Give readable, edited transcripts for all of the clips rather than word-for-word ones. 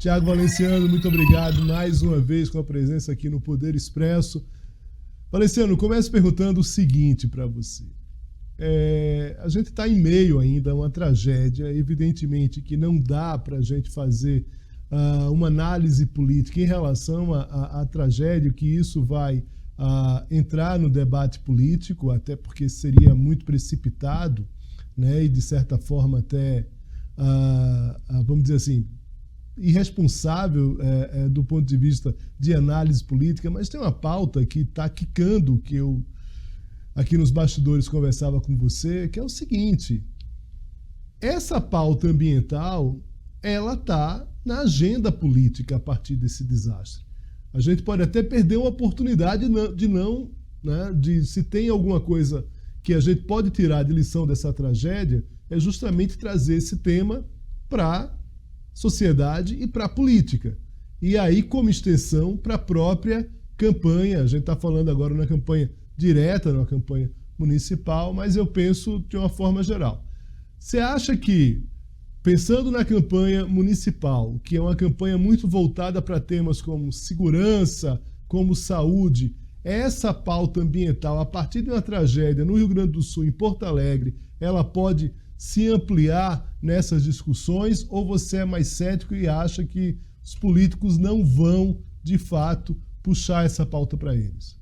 Tiago Valenciano, muito obrigado mais uma vez com a presença aqui no Poder Expresso. Valenciano, começo perguntando o seguinte para você. A gente está em meio ainda a uma tragédia, evidentemente que não dá para a gente fazer uma análise política em relação à tragédia, que isso vai entrar no debate político, até porque seria muito precipitado, né, e de certa forma até, vamos dizer assim, irresponsável do ponto de vista de análise política, mas tem uma pauta que está quicando, que eu aqui nos bastidores conversava com você, que é o seguinte: essa pauta ambiental, ela está na agenda política a partir desse desastre. A gente pode até perder uma oportunidade de se tem alguma coisa que a gente pode tirar de lição dessa tragédia, é justamente trazer esse tema para a sociedade e para a política. E aí, como extensão, para a própria campanha. A gente está falando agora na campanha direta, na campanha municipal, mas eu penso de uma forma geral. Você acha que, pensando na campanha municipal, que é uma campanha muito voltada para temas como segurança, como saúde, essa pauta ambiental, a partir de uma tragédia no Rio Grande do Sul, em Porto Alegre, ela pode se ampliar nessas discussões, ou você é mais cético e acha que os políticos não vão, de fato, puxar essa pauta para eles?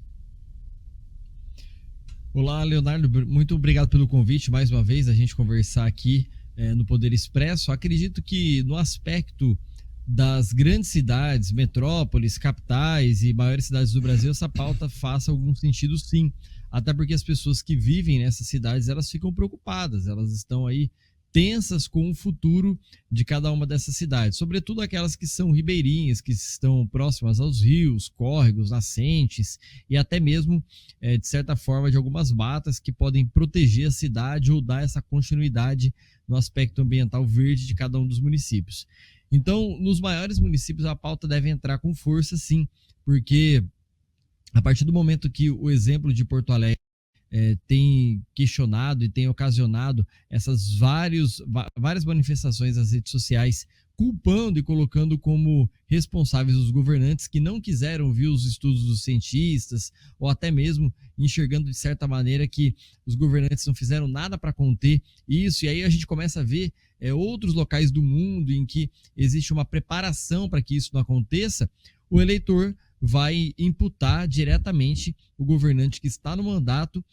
Olá, Leonardo, muito obrigado pelo convite, mais uma vez, a gente conversar aqui no Poder Expresso. Acredito que no aspecto das grandes cidades, metrópoles, capitais e maiores cidades do Brasil, essa pauta faça algum sentido, sim. Até porque as pessoas que vivem nessas cidades, elas ficam preocupadas, elas estão aí tensas com o futuro de cada uma dessas cidades, sobretudo aquelas que são ribeirinhas, que estão próximas aos rios, córregos, nascentes e até mesmo, de certa forma, de algumas matas que podem proteger a cidade ou dar essa continuidade no aspecto ambiental verde de cada um dos municípios. Então, nos maiores municípios, a pauta deve entrar com força, sim, porque a partir do momento que o exemplo de Porto Alegre tem questionado e tem ocasionado essas várias manifestações nas redes sociais, culpando e colocando como responsáveis os governantes que não quiseram ouvir os estudos dos cientistas, ou até mesmo enxergando de certa maneira que os governantes não fizeram nada para conter isso, e aí a gente começa a ver outros locais do mundo em que existe uma preparação para que isso não aconteça. O eleitor vai imputar diretamente o governante que está no mandato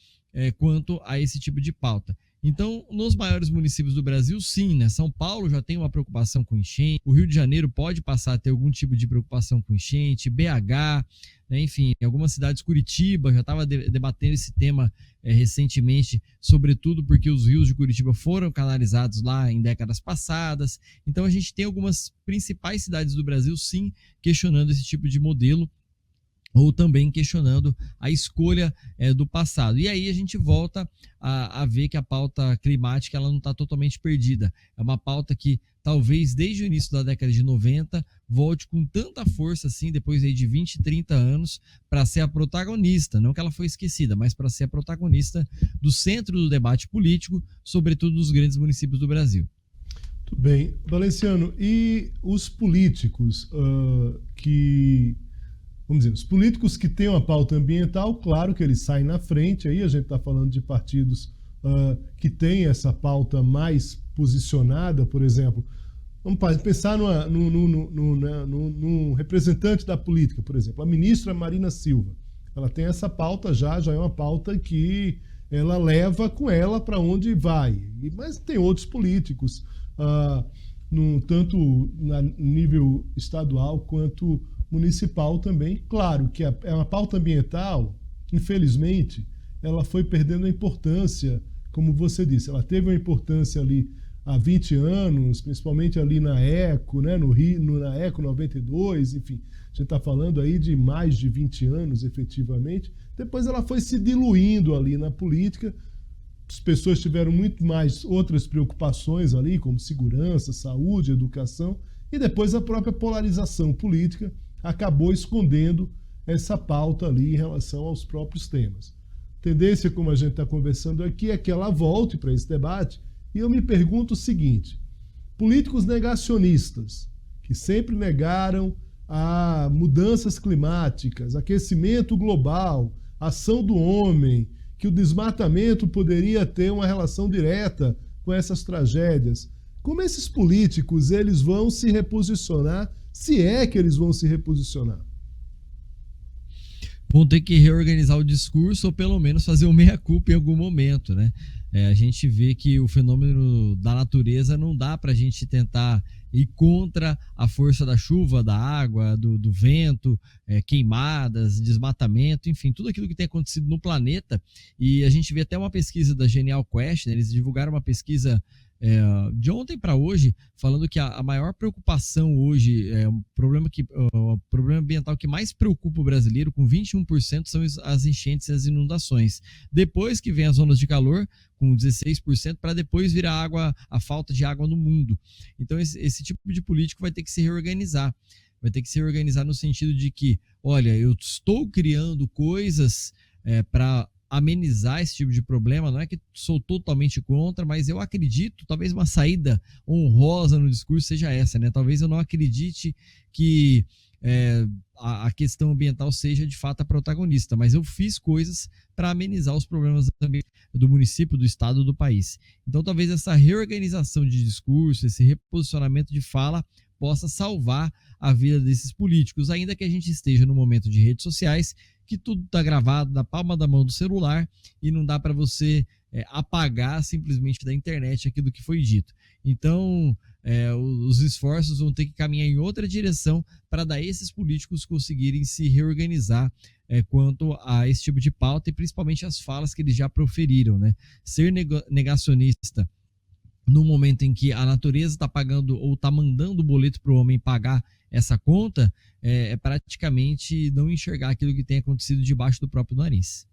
quanto a esse tipo de pauta. Então, nos maiores municípios do Brasil, sim, né? São Paulo já tem uma preocupação com enchente, o Rio de Janeiro pode passar a ter algum tipo de preocupação com enchente, BH, né? Enfim, em algumas cidades, Curitiba já estava debatendo esse tema recentemente, sobretudo porque os rios de Curitiba foram canalizados lá em décadas passadas. Então, a gente tem algumas principais cidades do Brasil, sim, questionando esse tipo de modelo, ou também questionando a escolha do passado. E aí a gente volta a ver que a pauta climática ela não está totalmente perdida. É uma pauta que talvez desde o início da década de 90 volte com tanta força assim, depois aí de 20, 30 anos, para ser a protagonista, não que ela foi esquecida, mas para ser a protagonista do centro do debate político, sobretudo nos grandes municípios do Brasil. Tudo bem. Valenciano, e os políticos os políticos que têm uma pauta ambiental, claro que eles saem na frente, aí a gente está falando de partidos que têm essa pauta mais posicionada, por exemplo. Vamos pensar num representante da política, por exemplo, a ministra Marina Silva. Ela tem essa pauta já é uma pauta que ela leva com ela para onde vai. Mas tem outros políticos, tanto no nível estadual quanto municipal também. Claro que é uma pauta ambiental, infelizmente, ela foi perdendo a importância, como você disse, ela teve uma importância ali há 20 anos, principalmente ali na ECO, né, no Rio, na ECO 92, enfim, a gente está falando aí de mais de 20 anos, efetivamente. Depois ela foi se diluindo ali na política, as pessoas tiveram muito mais outras preocupações ali, como segurança, saúde, educação, e depois a própria polarização política acabou escondendo essa pauta ali em relação aos próprios temas. A tendência, como a gente está conversando aqui, é que ela volte para esse debate, e eu me pergunto o seguinte: políticos negacionistas, que sempre negaram a mudanças climáticas, aquecimento global, ação do homem, que o desmatamento poderia ter uma relação direta com essas tragédias. Como esses políticos eles vão se reposicionar, se é que eles vão se reposicionar? Vão ter que reorganizar o discurso ou pelo menos fazer o meia-culpa em algum momento, né? A gente vê que o fenômeno da natureza não dá para a gente tentar ir contra a força da chuva, da água, do vento, queimadas, desmatamento, enfim, tudo aquilo que tem acontecido no planeta. E a gente vê até uma pesquisa da Genial Quest, né? Eles divulgaram uma pesquisa de ontem para hoje, falando que a maior preocupação hoje, o problema ambiental que mais preocupa o brasileiro, com 21%, são as enchentes e as inundações. Depois que vem as zonas de calor, com 16%, para depois vir a falta de água no mundo. Então esse tipo de político vai ter que se reorganizar. Vai ter que se reorganizar no sentido de que, olha, eu estou criando coisas para amenizar esse tipo de problema, não é que sou totalmente contra, mas eu acredito, talvez uma saída honrosa no discurso seja essa, né? Talvez eu não acredite que a questão ambiental seja de fato a protagonista, mas eu fiz coisas para amenizar os problemas do município, do estado, do país. Então talvez essa reorganização de discurso, esse reposicionamento de fala possa salvar a vida desses políticos, ainda que a gente esteja no momento de redes sociais, que tudo está gravado na palma da mão do celular e não dá para você apagar simplesmente da internet aquilo que foi dito. Então, os esforços vão ter que caminhar em outra direção para daí esses políticos conseguirem se reorganizar quanto a esse tipo de pauta e principalmente as falas que eles já proferiram, né? Ser negacionista no momento em que a natureza está pagando ou está mandando o boleto para o homem pagar essa conta, é praticamente não enxergar aquilo que tem acontecido debaixo do próprio nariz.